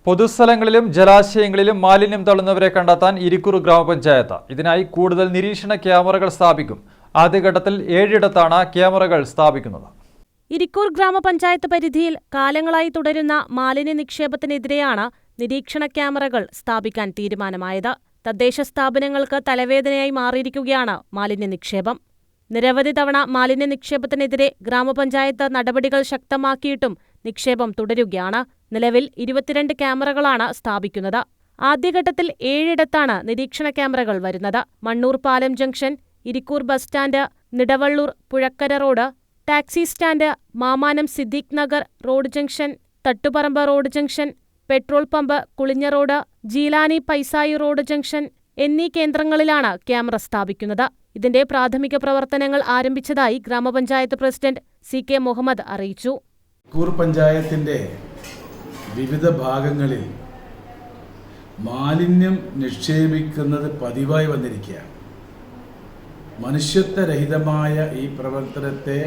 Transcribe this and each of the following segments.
പൊതുസ്ഥലങ്ങളിലും ജലാശയങ്ങളിലും മാലിന്യം തള്ളുന്നവരെ കണ്ടെത്താൻ ഇരിക്കൂർ ഗ്രാമപഞ്ചായത്ത് ഇതിനായി കൂടുതൽ നിരീക്ഷണ ക്യാമറകൾ സ്ഥാപിക്കും. ആദ്യഘട്ടത്തിൽ 7 ക്യാമറകൾ സ്ഥാപിക്കുന്നത്. ഇരിക്കൂർ ഗ്രാമപഞ്ചായത്ത് പരിധിയിൽ കാലങ്ങളായി തുടരുന്ന മാലിന്യ നിക്ഷേപത്തിനെതിരെയാണ് നിരീക്ഷണ ക്യാമറകൾ സ്ഥാപിക്കാൻ തീരുമാനമായത്. തദ്ദേശ സ്ഥാപനങ്ങൾക്ക് തലവേദനയായി മാറിയിരിക്കുകയാണ് മാലിന്യ നിക്ഷേപം. നിരവധി തവണ മാലിന്യ നിക്ഷേപത്തിനെതിരെ ഗ്രാമപഞ്ചായത്ത് നടപടികൾ ശക്തമാക്കിയിട്ടും നിക്ഷേപം തുടരുകയാണ്. നിലവിൽ 22 ക്യാമറകളാണ് സ്ഥാപിക്കുന്നത്. ആദ്യഘട്ടത്തിൽ 7 നിരീക്ഷണ ക്യാമറകൾ വരുന്നത്. മണ്ണൂർ പാലം junction, Irikkur bus stand, Nidavallur പുഴക്കര road, taxi stand, Mamanam Siddique Nagar road junction, Thattuparamba road junction, petrol pump Kulinja road, Jeelani പൈസായി റോഡ് ജംഗ്ഷൻ എന്നീ കേന്ദ്രങ്ങളിലാണ് ക്യാമറ സ്ഥാപിക്കുന്നത്. ഇതിന്റെ പ്രാഥമിക പ്രവർത്തനങ്ങൾ ആരംഭിച്ചതായി ഗ്രാമപഞ്ചായത്ത് പ്രസിഡന്റ് CK മുഹമ്മദ് അറിയിച്ചു. ഇരിക്കൂർ പഞ്ചായത്തിന്റെ വിവിധ ഭാഗങ്ങളിൽ മാലിന്യം നിക്ഷേപിക്കുന്നത് പതിവായി വന്നിരിക്കുകയാണ്. മനുഷ്യത്വരഹിതമായ ഈ പ്രവർത്തനത്തെ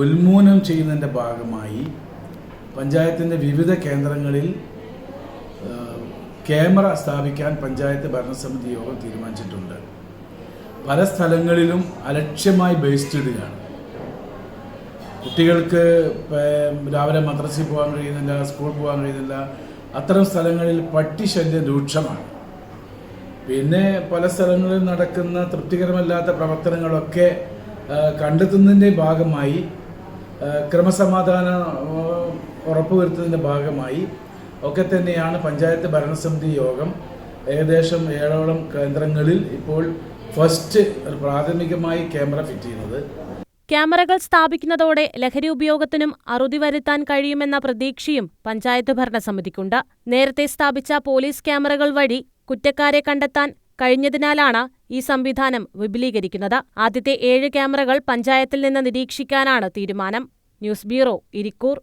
ഉന്മൂലനം ചെയ്യുന്നതിൻ്റെ ഭാഗമായി പഞ്ചായത്തിൻ്റെ വിവിധ കേന്ദ്രങ്ങളിൽ ക്യാമറ സ്ഥാപിക്കാൻ പഞ്ചായത്ത് ഭരണസമിതി യോഗം തീരുമാനിച്ചിട്ടുണ്ട്. പല സ്ഥലങ്ങളിലും അലക്ഷ്യമായി വേസ്റ്റ് ഇടുകയാണ്. കുട്ടികൾക്ക് രാവിലെ മദ്രസയിൽ പോകാൻ കഴിയുന്നില്ല, സ്കൂളിൽ പോകാൻ കഴിയുന്നില്ല. അത്തരം സ്ഥലങ്ങളിൽ പട്ടിശല്യം രൂക്ഷമാണ്. പിന്നെ പല സ്ഥലങ്ങളിൽ നടക്കുന്ന തൃപ്തികരമല്ലാത്ത പ്രവർത്തനങ്ങളൊക്കെ കണ്ടെത്തുന്നതിൻ്റെ ഭാഗമായി ക്രമസമാധാനം ഉറപ്പുവരുത്തുന്നതിൻ്റെ ഭാഗമായി ഒക്കെ തന്നെയാണ് പഞ്ചായത്ത് ഭരണസമിതി യോഗം ഏകദേശം 7 കേന്ദ്രങ്ങളിൽ ഇപ്പോൾ ഫസ്റ്റ് പ്രാഥമികമായി ക്യാമറ ഫിറ്റ് ചെയ്യുന്നത്. ക്യാമറകൾ സ്ഥാപിക്കുന്നതോടെ ലഹരി ഉപയോഗത്തിനും അറുതി വരുത്താൻ കഴിയുമെന്ന പ്രതീക്ഷയും പഞ്ചായത്ത് ഭരണസമിതിക്കുണ്ട്. നേരത്തെ സ്ഥാപിച്ച പോലീസ് ക്യാമറകൾ വഴി കുറ്റക്കാരെ കണ്ടെത്താൻ കഴിഞ്ഞതിനാലാണ് ഈ സംവിധാനം വിപുലീകരിക്കുന്നത്. ആദ്യത്തെ 7 ക്യാമറകൾ പഞ്ചായത്തിൽ നിന്ന് നിരീക്ഷിക്കാനാണ് തീരുമാനം. News bureau, Irikkur.